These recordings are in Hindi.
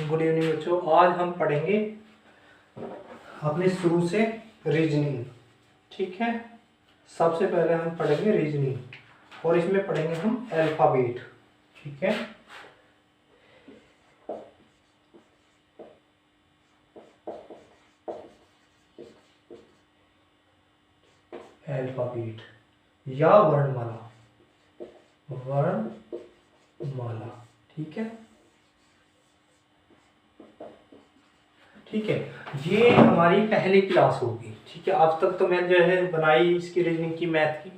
गुड इवनिंग बच्चों। आज हम पढ़ेंगे अपने शुरू से रीजनिंग। ठीक है, सबसे पहले हम पढ़ेंगे रीजनिंग और इसमें पढ़ेंगे हम अल्फाबेट। ठीक है, अल्फाबेट या वर्णमाला। वर्णमाला, ठीक है। ठीक है, ये हमारी पहली क्लास होगी। ठीक है, अब तक तो मैंने जो है बनाई इसकी रीजनिंग की, मैथ की,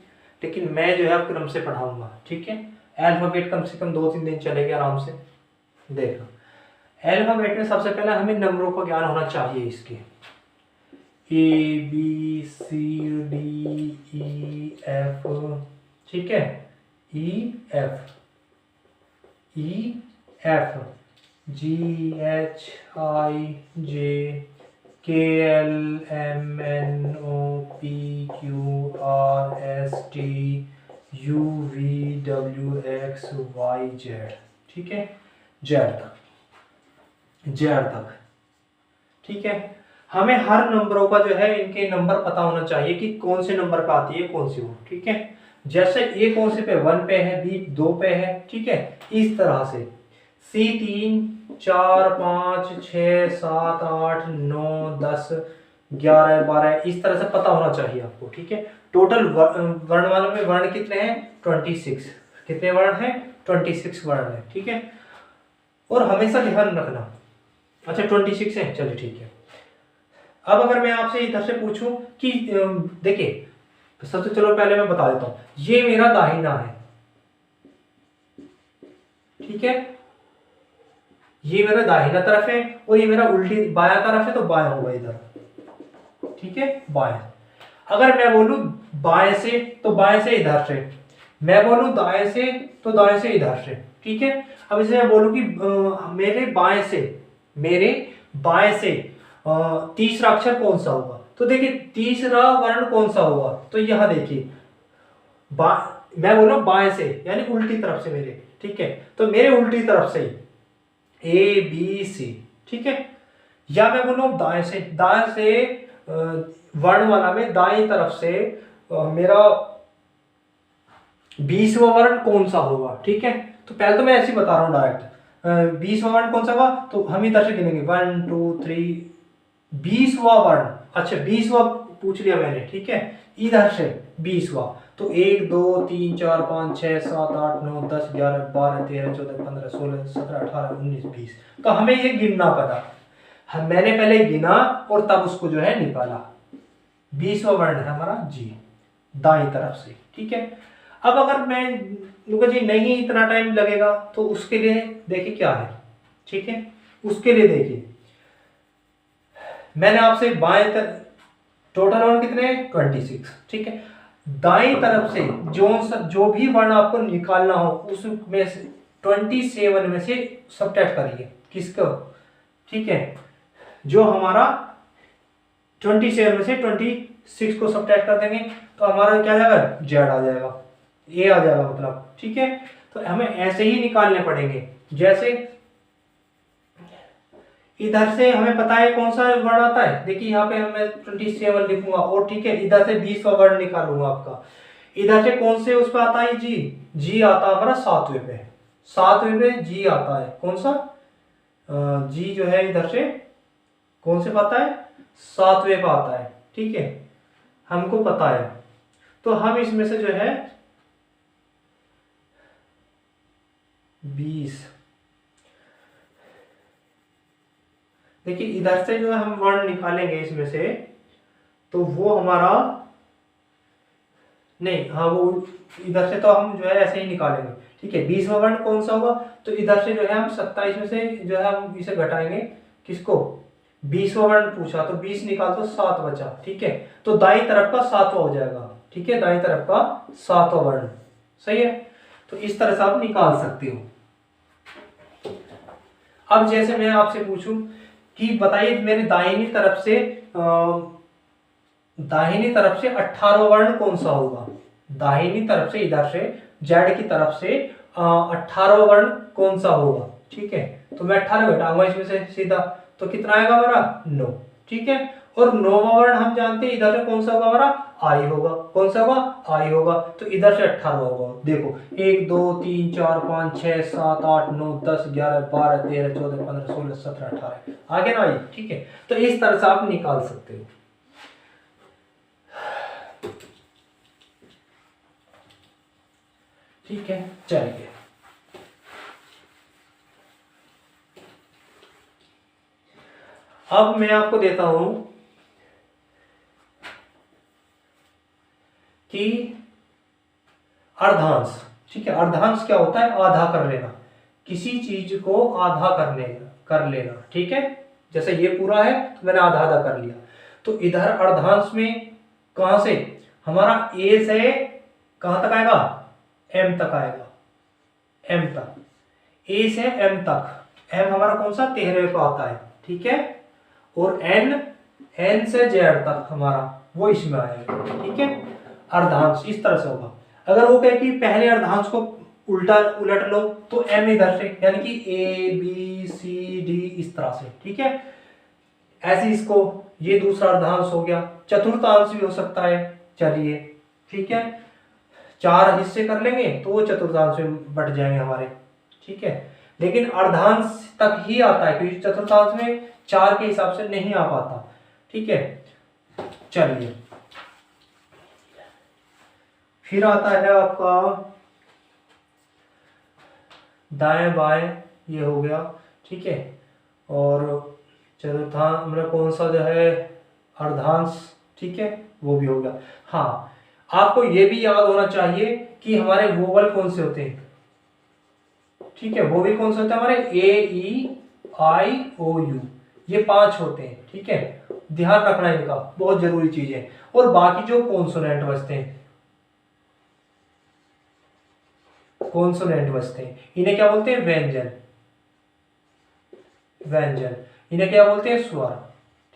लेकिन मैं जो है अब क्रम से पढ़ाऊंगा। ठीक है, अल्फाबेट कम से कम 2-3 दिन चलेगा आराम से। देखो, अल्फाबेट में सबसे पहले हमें नंबरों का ज्ञान होना चाहिए। इसके ABCDEF, ठीक है, EF GHIJKLMNOPQRSTUVWXYZ। ठीक है, जेड तक। ठीक है, हमें हर नंबरों का जो है इनके नंबर पता होना चाहिए कि कौन से नंबर पे आती है कौन सी वो। ठीक है, जैसे ए कौन से पे 1 पे है, बी 2 पे है। ठीक है, इस तरह से C 3 4 5 6 7 8 9 10 11 12 इस तरह से पता होना चाहिए आपको। ठीक है, टोटल वर्णमाला में वर्ण कितने हैं? 26। कितने वर्ण हैं? 26 वर्ण है। ठीक है, और हमेशा ध्यान रखना। अच्छा, 26 है, चलिए ठीक है। अब अगर मैं आपसे इधर से पूछूं कि देखिए, सबसे चलो पहले मैं बता देता हूं, ये मेरा दाहिना है। ठीक है, ये मेरा दाहिना तरफ है और ये मेरा उल्टी बाया तरफ है, तो बाया होगा इधर। ठीक है, बाया। अगर मैं बोलूं बाएं से तो बाएं से इधर से, मैं बोलूं दाएं से तो दाएं से इधर से। ठीक है, अब इसे मैं बोलूं कि मेरे बाएं से तीसरा अक्षर कौन सा होगा, तो देखिए तीसरा वर्ण कौन सा होगा, तो यहां देखिए मैं बोल रहा हूं बाएं से यानी उल्टी तरफ से मेरे। ठीक है, तो मेरे उल्टी तरफ से ABC। ठीक है, या मैं बोलूं दाएं से वर्णमाला में दाएं तरफ से मेरा 20वां वर्ण कौन सा होगा। ठीक है, तो पहले तो मैं ऐसे ही बता रहा हूं डायरेक्ट। 20वां वर्ण कौन सा होगा, तो हम इधर से गिनेंगे 1 2 3 20वां वर्ण। अच्छा, 20वां पूछ लिया मैंने। ठीक है, इधर से 20वां, तो 1 2 3 4 5 6 7 8 9 10 11 12 13 14 15 16 17 18 19 20। तो हमें ये गिनना पड़ा। मैंने पहले गिना और तब उसको जो है निकाला। 20वां वर्ण है हमारा जी, दाएं तरफ से। ठीक है, अब अगर मैं जी नहीं इतना टाइम लगेगा, तो उसके लिए देखिए क्या है। ठीक है, उसके लिए देखिए मैंने आपसे बाएं टोटल वर्ण कितने हैं? 26। ठीक है, दाएं तरफ से जो भी वर्ण आपको निकालना हो उसमें से 27 में से सब्ट्रैक्ट करिए। किसको? ठीक है, जो हमारा 27 में से 26 को सब्ट्रैक्ट कर देंगे तो हमारा क्या आ जाएगा? जेड आ जाएगा, ए आ जाएगा मतलब। ठीक है, तो हमें ऐसे ही निकालने पड़ेंगे। जैसे इधर से हमें पता है कौन सा वर्ण आता है, देखिए यहाँ पे मैं 27 लिखूंगा और ठीक है इधर से 20वां वर्ण निकालूंगा आपका। इधर से कौन से उस पर आता है? जी आता है हमारा 7वें पे। 7वें पे जी आता है। कौन सा? जी जो है इधर से कौन से आता है? 7वें पे आता है। ठीक है, हमको पता है, तो हम इसमें से जो है 20, देखिए इधर से जो है हम वर्ण निकालेंगे इसमें से, तो वो हमारा नहीं, हाँ वो इधर से तो हम जो है ऐसे ही निकालेंगे। ठीक है, 20वां वर्ण कौन सा होगा, तो इधर से जो है हम 27 में से जो है हम इसे घटाएंगे। किसको? 20वां वर्ण पूछा तो 20 निकाल तो 7 बचा। ठीक है, तो दाईं तरफ का 7वां हो जाएगा। ठीक है, दाईं तरफ का 7वां वर्ण। सही है, तो इस तरह से आप निकाल सकते हो। अब जैसे मैं आपसे पूछूं कि बताइए मेरे दाहिनी तरफ से 18वां वर्ण कौन सा होगा। दाहिनी तरफ से इधर से जेड की तरफ से 18वां वर्ण कौन सा होगा, ठीक है, तो मैं 18 घटाऊंगा इसमें से सीधा, तो कितना आएगा हमारा 9, ठीक है। और 9वां वर्ण हम जानते हैं इधर से कौन सा होगा हमारा, आई होगा, कौन सा होगा, आई होगा, तो इधर से 18 होगा। देखो 1 2 3 4 5 6 7 8 9 10 11 12 13 14 15 16 17 18 आगे ना आई, ठीक है। तो इस तरह से आप निकाल सकते हो, ठीक है। चलिए अब मैं आपको देता हूं कि अर्धांश, ठीक है। अर्धांश क्या होता है, आधा कर लेना, किसी चीज को आधा कर लेना, ठीक है। जैसे ये पूरा है तो मैंने आधा आधा कर लिया, तो इधर अर्धांश में कहां से हमारा ए से कहां तक आएगा, एम तक आएगा, एम तक, ए से एम तक। एम हमारा कौन सा 13वें का आता है, ठीक है। और एन, एन से जेड तक हमारा वो इसमें आएगा, ठीक है। अर्धांश इस तरह से होगा। अगर वो कहे कि पहले अर्धांश को उलट लो तो एम इधर से, यानी कि ए बी सी डी इस तरह से, ठीक है। ऐसे इसको, ये दूसरा अर्धांश हो गया। चतुर्थांश भी हो सकता है, चलिए ठीक है। 4 हिस्से कर लेंगे तो वो चतुर्थांश में बट जाएंगे हमारे, ठीक है। लेकिन अर्धांश तक ही आता है, क्योंकि चतुर्थांश में 4 के हिसाब से नहीं आ पाता, ठीक है। चलिए फिर आता है आपका दाएं बाएं, ये हो गया, ठीक है। और चतुर्थांश मतलब कौन सा जो है अर्धांश, ठीक है, वो भी हो गया। हाँ, आपको ये भी याद होना चाहिए कि हमारे वोवल कौन से होते हैं, ठीक है। वोवल कौन से होते हैं हमारे, ए ई आई ओ यू, ये 5 होते हैं, ठीक है। ध्यान रखना इनका, बहुत जरूरी चीज है। और बाकी जो कॉन्सोनेंट बचते हैं, कॉन्सोनेंट बचते हैं, इन्हें क्या बोलते हैं, व्यंजन, व्यंजन, इन्हें क्या बोलते हैं, स्वर,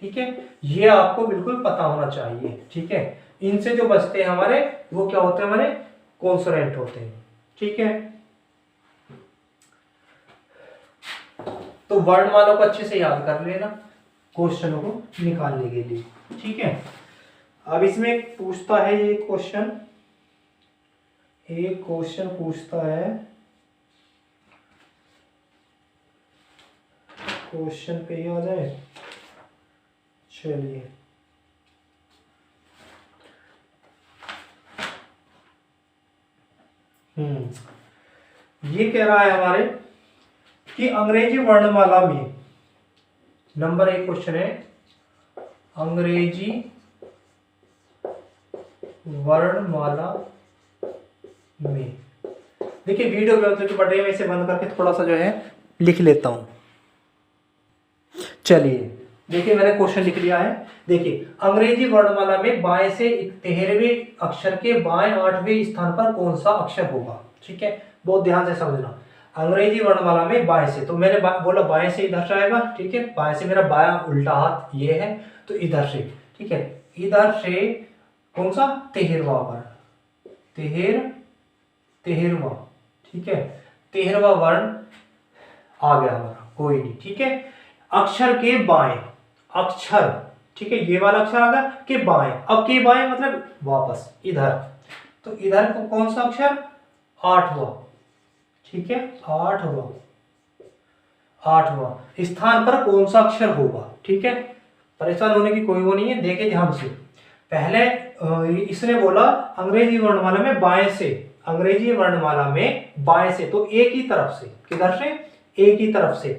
ठीक है। ये आपको बिल्कुल पता होना चाहिए, ठीक है। इनसे जो बचते हैं हमारे वो क्या होते हैं, हमारे कॉन्सोनेंट होते हैं, ठीक है। तो वर्णमाला को अच्छे से याद कर लेना क्वेश्चनों को निकालने के लिए, ठीक है। अब इसमें पूछता है ये क्वेश्चन, एक क्वेश्चन पूछता है, क्वेश्चन पे ही आ जाए, चलिए ये कह रहा है हमारे कि अंग्रेजी वर्णमाला में, नंबर 1 क्वेश्चन है, अंग्रेजी वर्णमाला में, देखिए वीडियो पे मतलब पढ़ रहे हैं, इसे बंद करके थोड़ा सा जो है लिख लेता हूं। चलिए देखिए मैंने क्वेश्चन लिख लिया है। देखिए अंग्रेजी वर्णमाला में बाएं से 13वें अक्षर के बाएं 8वें स्थान पर कौन सा अक्षर होगा, ठीक है। बहुत ध्यान से समझना, अंग्रेजी वर्णमाला में बाएं से, तो मैंने बोला बाएं से इधर से आएगा, ठीक है। बाएं से मेरा बायां उल्टा हाथ ये है, तो इधर से, ठीक है। इधर से कौन सा, 13वां वर्ण, 13वां, ठीक है। 13वां वर्ण आ गया हमारा, कोई नहीं, ठीक है। अक्षर के बाएं, अक्षर, ठीक है, ये वाला अक्षर आ गया के बाएं। अब के बाएं मतलब वापस इधर, तो इधर को कौन सा अक्षर, 8वां, ठीक है। 8वां स्थान पर कौन सा अक्षर होगा, ठीक है। परेशान होने की कोई वो नहीं है, देखे ध्यान से। पहले इसने बोला अंग्रेजी वर्णमाला में बाएं से, अंग्रेजी वर्णमाला में बाएं से, तो एक ही तरफ से, किधर से, एक ही तरफ से।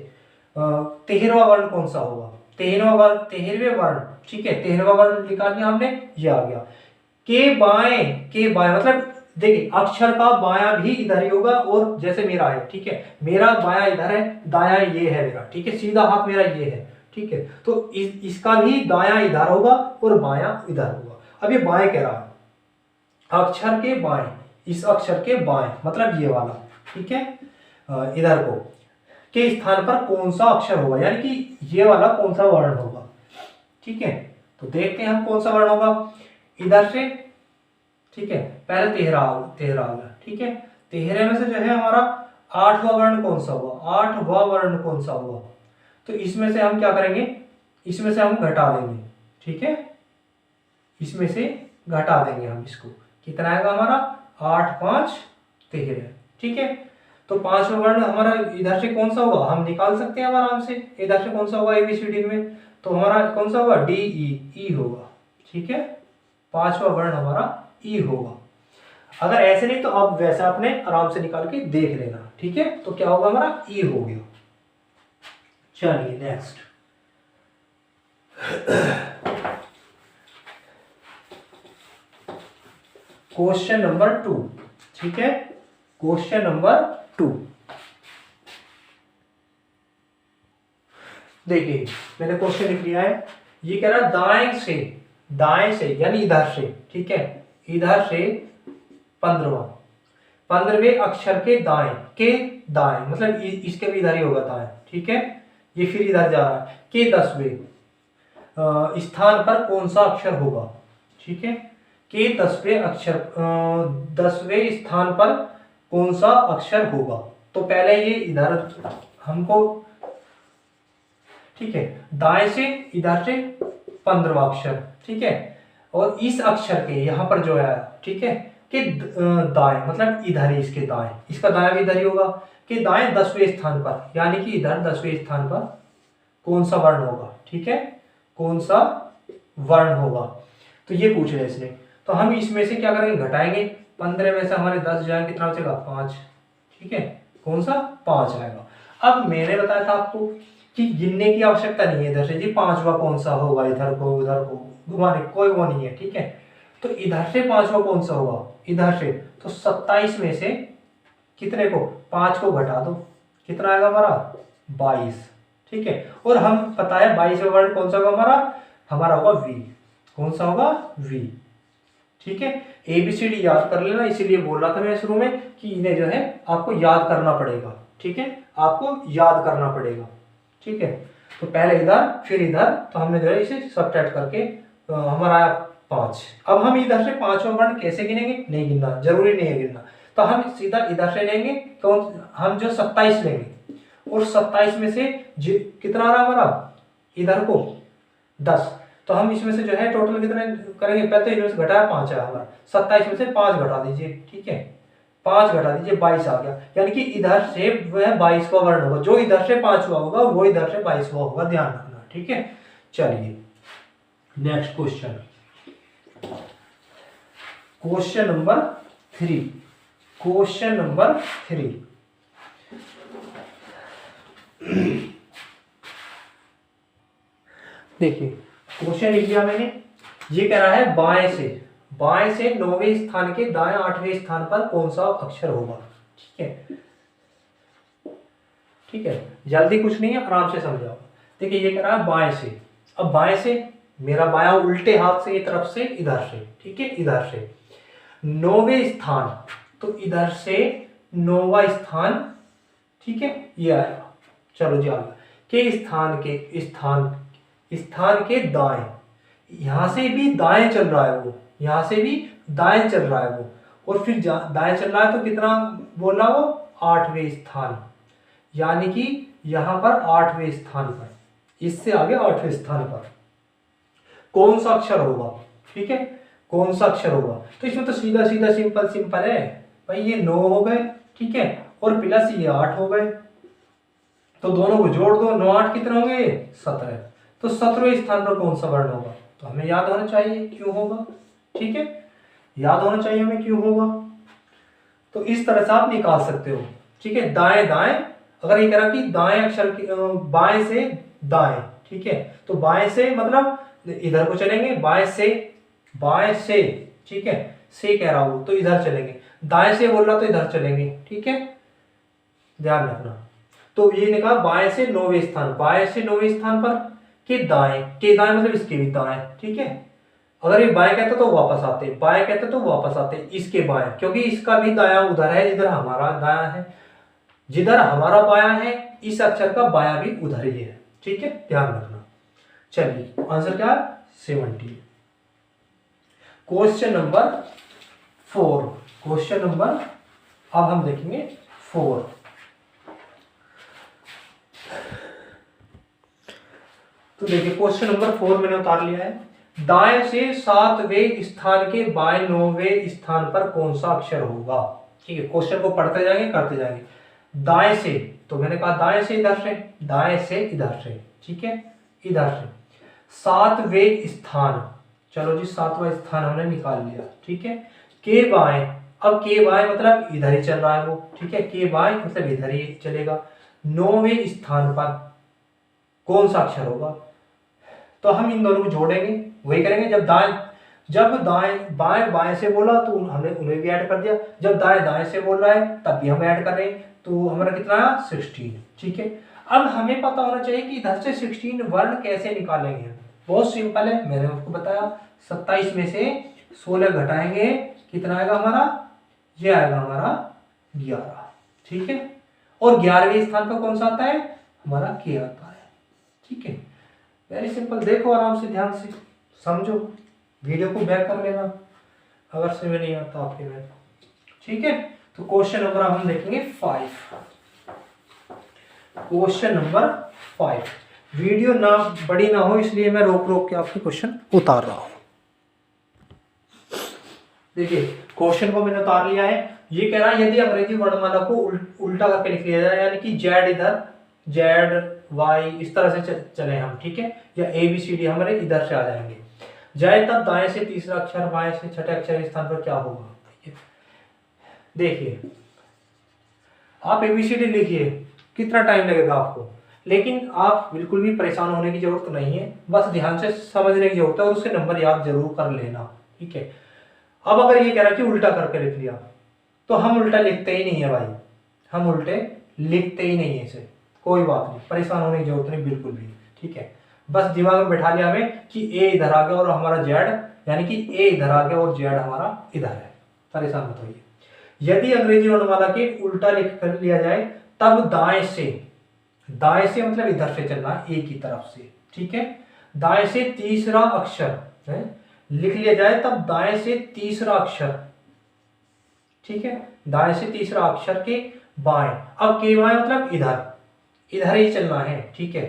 13वां वर्ण कौन सा होगा, 13वां वर्ण, 13वें वर्ण, ठीक है। 13वां वर्ण निकाल लिया हमने, ये आ गया। के बाएं मतलब देखिए अक्षर का बायां भी इधर ही होगा, और जैसे मेरा है, ठीक है, मेरा बायां इधर है, दायां ये है मेरा, ठीक है, सीधा हाथ मेरा ये है, ठीक है। तो इसका भी दायां इधर होगा और बायां इधर होगा। अब ये बाएं कह रहा है, अक्षर के बाएं, इस अक्षर के बाएं मतलब ये वाला, ठीक है, इधर को के स्थान पर कौन सा अक्षर होगा, यानी कि ये वाला कौन सा वर्ण होगा, ठीक है। तो देखते हैं हम कौन सा वर्ण होगा इधर से, ठीक है। पहले 13 आ गया, ठीक है। 13 में से जो है हमारा आठवां वर्ण कौन सा हुआ, आठवां वर्ण कौन सा हुआ, तो इसमें से हम क्या करेंगे, इसमें से हम घटा देंगे, ठीक है, इसमें से घटा देंगे हम इसको, कितना आएगा हमारा 8 5 13, ठीक है। तो पांचवा वर्ण हमारा इधर से कौन सा होगा, हम निकाल सकते हैं आराम से, इधर से कौन सा होगा ABCD में, तो हमारा कौन सा होगा DE होगा, ठीक है, पांचवा वर्ण हमारा E होगा। अगर ऐसे नहीं तो आप वैसा अपने आराम से निकाल के देख लेना, ठीक है। तो क्या होगा हमारा E हो गया। चलिए नेक्स्ट, क्वेश्चन नंबर 2, ठीक है, क्वेश्चन नंबर 2। देखिए मैंने क्वेश्चन लिख लिया है, ये कह रहा दाएं से यानी इधर से, ठीक है, इधर से 15वें अक्षर के दाएं मतलब इसके भी इधर ही होगा दाएं, ठीक है, ये फिर इधर जा रहा है, के 10वें स्थान पर कौन सा अक्षर होगा, ठीक है, के 10वें स्थान पर कौन सा अक्षर होगा। तो पहले ये इधर हमको, ठीक है, दाएं से इधर से 15वां अक्षर, ठीक है, और इस अक्षर के यहाँ पर जो है, ठीक है, कि दाएं मतलब इधर ही इसके दाएं, इसका दायां भी इधर ही होगा, कि दाएं 10वें स्थान पर, यानी कि इधर 10वें स्थान पर कौन सा वर्ण होगा, ठीक है, कौन सा वर्ण होगा। तो ये पूछ रहे इसने, तो हम इसमें से क्या करेंगे, घटाएंगे, 15 में से हमारे 10 जाएंगे, कितना बचेगा 5, ठीक है, कौन सा 5 आएगा। अब मैंने बताया था आपको कि गिनने की आवश्यकता नहीं है, इधर से जी पांचवा कौन सा होगा, इधर को उधर को घुमाने कोई वो नहीं है, ठीक है। तो इधर से पांचवा कौन सा होगा, इधर से, तो 27 में से कितने को 5 को घटा दो, कितना आएगा हमारा 22, ठीक है। और हम पता है 22वां वर्ण कौन सा होगा हमारा होगा V, कौन सा होगा V, ठीक है। ABCD याद कर लेना, इसीलिए बोल रहा था मैं शुरू में कि इन्हें जो है आपको याद करना पड़ेगा, ठीक है, आपको याद करना पड़ेगा, ठीक है। तो पहले इधर फिर इधर, तो हमने जो है इसे सब्ट्रैक्ट करके हमारा आया 5। अब हम इधर से पांचवा वर्ण कैसे गिनेंगे, नहीं गिनना, जरूरी नहीं है गिनना, तो हम सीधा इधर से लेंगे, कौन हम जो 27 लेंगे, और 27 में से कितना आ रहा हमारा इधर को 10, तो हम इसमें से जो है टोटल कितने करेंगे, पहले तो इनमें से घटाया 5 है हमारा, 27 में से 5 घटा दीजिए, ठीक है, 5 घटा दीजिए 22 आ गया, यानी कि इधर से वह 22वां वर्ण होगा, जो इधर से 5वां होगा वो इधर से 22वां होगा, ध्यान रखना, ठीक है। चलिए next question, question number 3, question number 3। देखिए क्वेश्चन लिख लिया मैंने, ये कह रहा है बाएं से 9वें स्थान के दाएं 8वें स्थान पर कौन सा अक्षर होगा, ठीक है, ठीक है, जल्दी कुछ नहीं है, आराम से समझाओ। देखिए ये कह रहा है बाएं से, अब बाएं से मेरा बायां उल्टे हाथ से तरफ से इधर से, ठीक है, इधर से 9वें स्थान, तो इधर से 9वां स्थान, ठीक है, ये आएगा, चलो जी आगे, के स्थान के दाएं, यहां से भी दाएं चल रहा है वो, यहां से भी दाएं चल रहा है वो, और फिर दाएं चल रहा है तो कितना बोल रहा वो 8वें स्थान, यानी कि यहां पर 8वें स्थान पर, इससे आगे 8वें स्थान पर कौन सा अक्षर होगा, ठीक है, कौन सा अक्षर होगा। तो इसमें तो सीधा सीधा सिंपल है भाई, ये 9 हो गए, ठीक है, और प्लस ये 8 हो गए, तो दोनों को जोड़ दो, 9 8 कितने होंगे 17, तो 17वें स्थान पर कौन सा वर्ण होगा, तो हमें याद होना चाहिए क्यों होगा, ठीक है, याद होना चाहिए हमें क्यों होगा। तो इस तरह से आप निकाल सकते हो, ठीक है, दाएं दाएं, अगर ये कह कि दाएं अक्षर बाएं से दाएं, ठीक है, तो बाएं से मतलब इधर को चलेंगे, बाएं से, ठीक है, से कह रहा हूं तो इधर चलेंगे, दाएं से बोल रहा तो इधर चलेंगे, ठीक है, ध्यान रखना। तो ये निकला बाएं से 9वें स्थान, बाएं से 9वें स्थान पर के दाएं मतलब इसके भी दाएं, ठीक है, अगर ये बाएं कहते तो वापस आते, बाएं कहते तो वापस आते इसके बाएं, क्योंकि इसका भी दायां उधर है जिधर हमारा दायां है, जिधर हमारा बायां है इस अक्षर का बायां भी उधर ही है, ठीक है, ध्यान रखना। चलिए आंसर क्या है 70। क्वेश्चन नंबर 4, क्वेश्चन नंबर अब हम देखेंगे 4, तो देखिए क्वेश्चन नंबर 4 मैंने उतार लिया है। दाएं से 7वें स्थान के बाएं 9वें स्थान पर कौन सा अक्षर होगा। ठीक है, क्वेश्चन को पढ़ते जाएंगे करते जाएंगे। दाएं से, तो मैंने कहा दाएं से इधर से, दाएं से इधर से, ठीक है, इधर से 7वें स्थान, चलो जी 7वां स्थान हमने निकाल लिया, ठीक है। के बाएं, अब के बाएं मतलब इधर ही चल रहा है वो, ठीक है, के बाएं मतलब इधर ही चलेगा। 9वें स्थान पर कौन सा अक्षर होगा, तो हम इन दोनों को जोड़ेंगे, वही करेंगे। जब दाएं बाएं बाएं से बोला तो हमने उन्हें भी ऐड कर दिया, जब दाएं दाएं से बोल रहा है तब भी हम ऐड कर रहे हैं, तो हमारा कितना आया 16, ठीक है। अब हमें पता होना चाहिए कि इधर से 16 वर्ण कैसे निकालेंगे। बहुत सिंपल है, मैंने आपको बताया 27 में से 16 घटाएंगे, कितना आएगा हमारा, ये आएगा हमारा 11, ठीक है। और 11वें स्थान पर कौन सा आता है, हमारा के आता है, ठीक है। वेरी सिंपल, देखो आराम से ध्यान से समझो, वीडियो को बैक कर लेना अगर समझ नहीं आता आपके में, ठीक है। तो क्वेश्चन नंबर हम देखेंगे 5। क्वेश्चन नंबर 5, वीडियो ना बड़ी ना हो इसलिए मैं रोक रोक के आपके क्वेश्चन उतार रहा हूं। देखिए क्वेश्चन को मैंने उतार लिया है। ये कह रहा है यदि अंग्रेजी वर्णमाला को उल्टा करके लिख लिया जाए, यानी कि जेड इधर, जेड वाई इस तरह से चले हम, ठीक है, या ए बी सी डी हमारे इधर से आ जाएंगे जाए, तब दाएं से तीसरा अक्षर बाएं से छठे अक्षर के स्थान पर क्या होगा। देखिए आप एबीसीडी लिखिए, कितना टाइम लगेगा आपको, लेकिन आप बिल्कुल भी परेशान होने की जरूरत नहीं है, बस ध्यान से समझने की जरूरत है और उसके नंबर याद जरूर कर लेना, ठीक है। अब अगर ये कह रहा है कि उल्टा करके लिख लिया, तो हम उल्टा लिखते ही नहीं है भाई, हम उल्टे लिखते ही नहीं है इसे, कोई बात नहीं, परेशान होने की जरूरत नहीं बिल्कुल भी, ठीक है। बस दिमाग में बैठा लिया हमें कि ए इधर आ गया और हमारा जेड, यानी कि ए इधर आ गया और जेड हमारा इधर है, परेशान मत होइए। यदि अंग्रेजी वर्णमाला के उल्टा लिख कर लिया जाए, तब दाएं से मतलब इधर से चलना है, ए की तरफ से, ठीक है। दाएं से तीसरा अक्षर है लिख लिया जाए, तब दाएं से तीसरा अक्षर, ठीक है, दाएं से तीसरा अक्षर के बाएं, अब के बाएं मतलब इधर ही चलना है, ठीक है।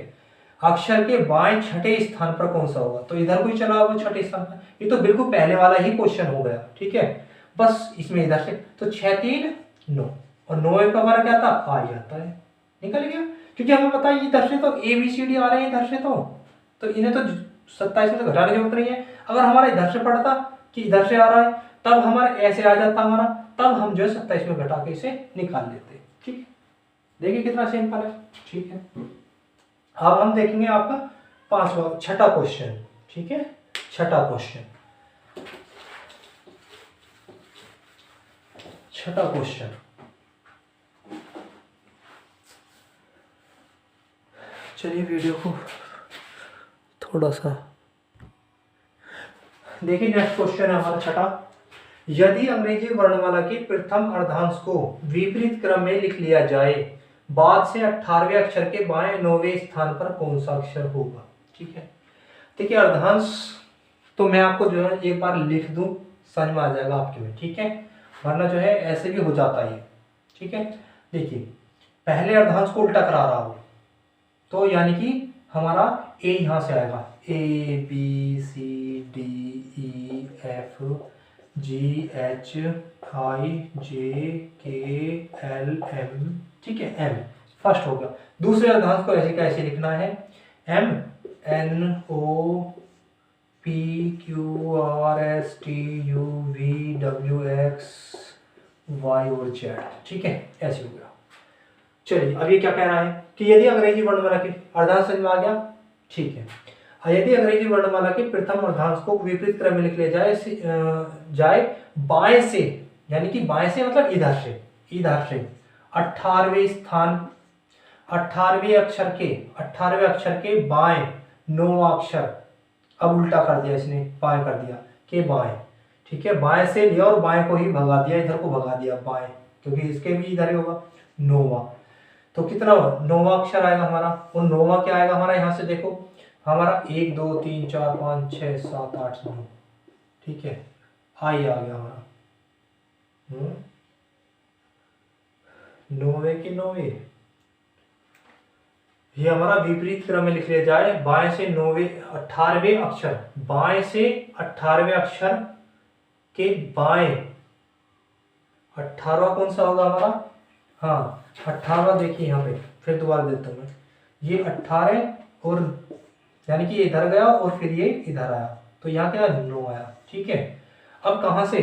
अक्षर के बाएं छठे स्थान पर कौन सा होगा, तो इधर कोई चला होगा छठे स्थान पर, ये तो बिल्कुल पहले वाला ही क्वेश्चन हो गया, ठीक है। बस इसमें इधर से तो 6 3 9 और 9 का हमारा क्या था, आ ही आता है, निकल गया, क्योंकि हमें पता है इधर से तो ए बी सी डी आ रहे हैं इधर से, तो इन्हें तो 27 में तो घटाने की जरूरत नहीं है। अगर हमारा इधर से पड़ता कि इधर से आ रहा है, तब हमारा ऐसे आ जाता हमारा, तब हम जो है 27 में घटा के इसे निकाल लेते, ठीक है। देखिए कितना सिंपल है, ठीक है। अब हम देखेंगे आपका छठा क्वेश्चन, ठीक है, छठा क्वेश्चन, छठा क्वेश्चन। चलिए वीडियो को थोड़ा सा देखिए, नेक्स्ट क्वेश्चन है हमारा छठा। यदि अंग्रेजी वर्णमाला के प्रथम अर्धांश को विपरीत क्रम में लिख लिया जाए, बाद से 18वें अक्षर के बाएं 9वें स्थान पर कौन सा अक्षर होगा, ठीक है। देखिए अर्धांश तो मैं आपको जो है एक बार लिख दूं, समझ में आ जाएगा आपके में, ठीक है, वरना जो है ऐसे भी हो जाता है, ठीक है। देखिए पहले अर्धांश को उल्टा करा रहा हूं, तो यानी कि हमारा ए यहां से आएगा, A B C D E F G H I J K L M, ठीक है, एम फर्स्ट हो गया। दूसरे अर्धांश को ऐसे कैसे लिखना है, M N O P Q R S T U V W X Y और जेड, ठीक है, ऐसे हो गया। चलिए अब ये क्या कह रहा है कि यदि अंग्रेजी वर्णमाला के अर्धांश समझ में आ गया, ठीक है। यदि अंग्रेजी वर्णमाला के प्रथम अर्धांश को विपरीत क्रम में लिख लिया जाए बाएं से, यानी कि बाएं से मतलब इधर से 18वें स्थान, 18वें अक्षर के बाएं 9वां अक्षर, अब उल्टा कर दिया इसने, बाएं कर दिया के बाएं, ठीक है, बाएं से लिया और बाएं को ही भगा दिया, इधर को भगा दिया बाएं, क्योंकि इसके भी इधर ही होगा 9वां, तो कितना 9वां अक्षर आएगा हमारा, और 9वां क्या आएगा हमारा, यहां से देखो हमारा 1 2 3 4 5 6 7 8 9, ठीक है, आई आ गया हमारा 9वें के 9वें, ये हमारा विपरीत क्रम में लिख लिया जाए, बाएं से 18वें अक्षर, बाएं से 18वें अक्षर के बाएं 18वां कौन सा होगा हमारा, हाँ 18वां, देखिए यहाँ पे फिर दोबारा देता हूँ मैं, ये 18 और यानी कि ये इधर गया और फिर ये इधर आया, तो यहाँ क्या 9 आया। ठीक है, अब कहाँ से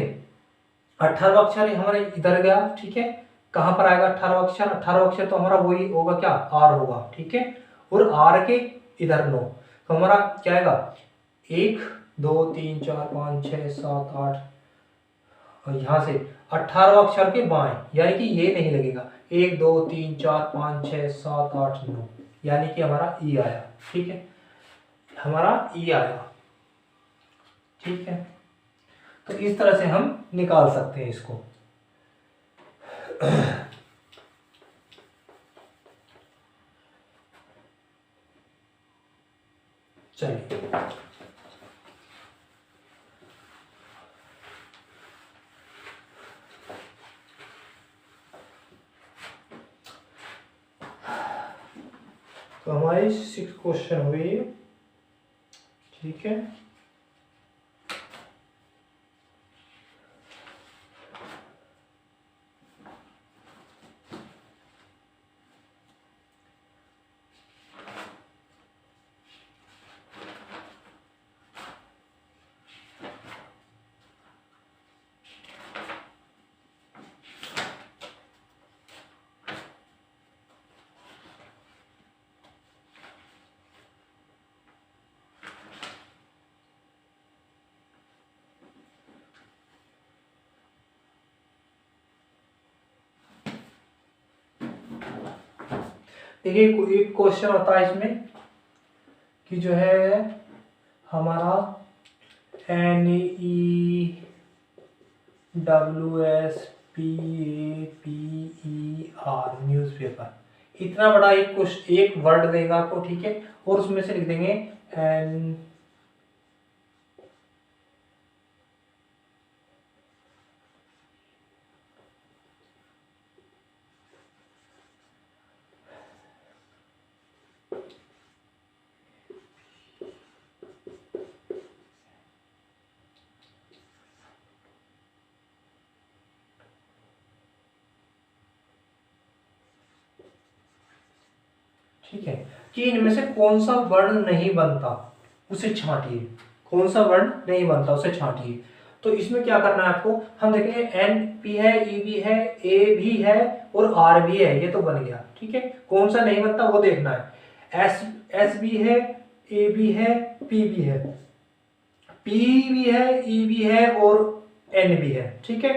18वां अक्षर हमारे इधर गया, ठीक है, कहाँ पर आएगा 18वां अक्षर, 18वां अक्षर तो हमारा वही होगा क्या, आर होगा। ठीक है, और आर के इधर 9, तो हमारा क्या आएगा 1 2 3 4 5 6 7 8, और यहाँ से 18वां अक्षर के बाएं, यानी कि ये नहीं लगेगा, 1 2 3 4 5 6 7 8 9, यानी कि हमारा ई आया। ठीक है, हमारा ई आया। ठीक है, तो इस तरह से हम निकाल सकते हैं इसको। चलिए तो हमारी 6 क्वेश्चन हो गई। ठीक है, देखिए एक क्वेश्चन होता है इसमें कि जो है हमारा NEWSPAPER न्यूज़पेपर, इतना बड़ा एक वर्ड देगा आपको। ठीक है, और उसमें से लिख देंगे एन, ठीक है, कि इनमें से कौन सा वर्ण नहीं बनता उसे छांटिए, कौन सा वर्ण नहीं बनता उसे छांटिए। तो इसमें क्या करना है आपको, हम देखेंगे एन पी है, ई भी है, ए भी है और आर भी है, ये तो बन गया। ठीक है, कौन सा नहीं बनता वो देखना है, एस भी है, ए भी है, पी भी है, पी भी है, ई भी है और एन भी है। ठीक है,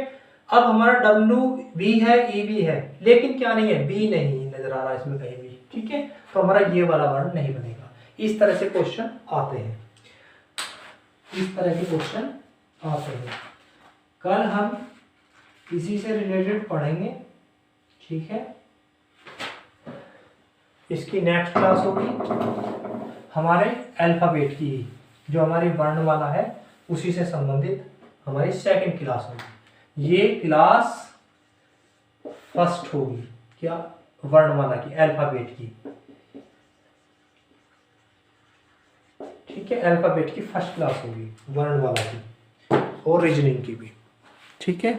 अब हमारा डब्ल्यू भी है, ई भी है, लेकिन क्या नहीं है, बी नहीं नजर आ रहा इसमें कहीं भी। ठीक है, तो हमारा ये वाला वर्ण नहीं बनेगा। इस तरह से क्वेश्चन आते हैं, इस तरह के क्वेश्चन आते हैं। कल हम इसी से रिलेटेड पढ़ेंगे। ठीक है, इसकी नेक्स्ट क्लास होगी हमारे अल्फाबेट की, जो हमारी वर्णमाला है उसी से संबंधित हमारी सेकंड क्लास होगी। ये क्लास फर्स्ट होगी क्या, वर्णमाला की, अल्फाबेट की। ठीक है, अल्फाबेट की फर्स्ट क्लास होगी वर्णमाला की और रीजनिंग की भी। ठीक है।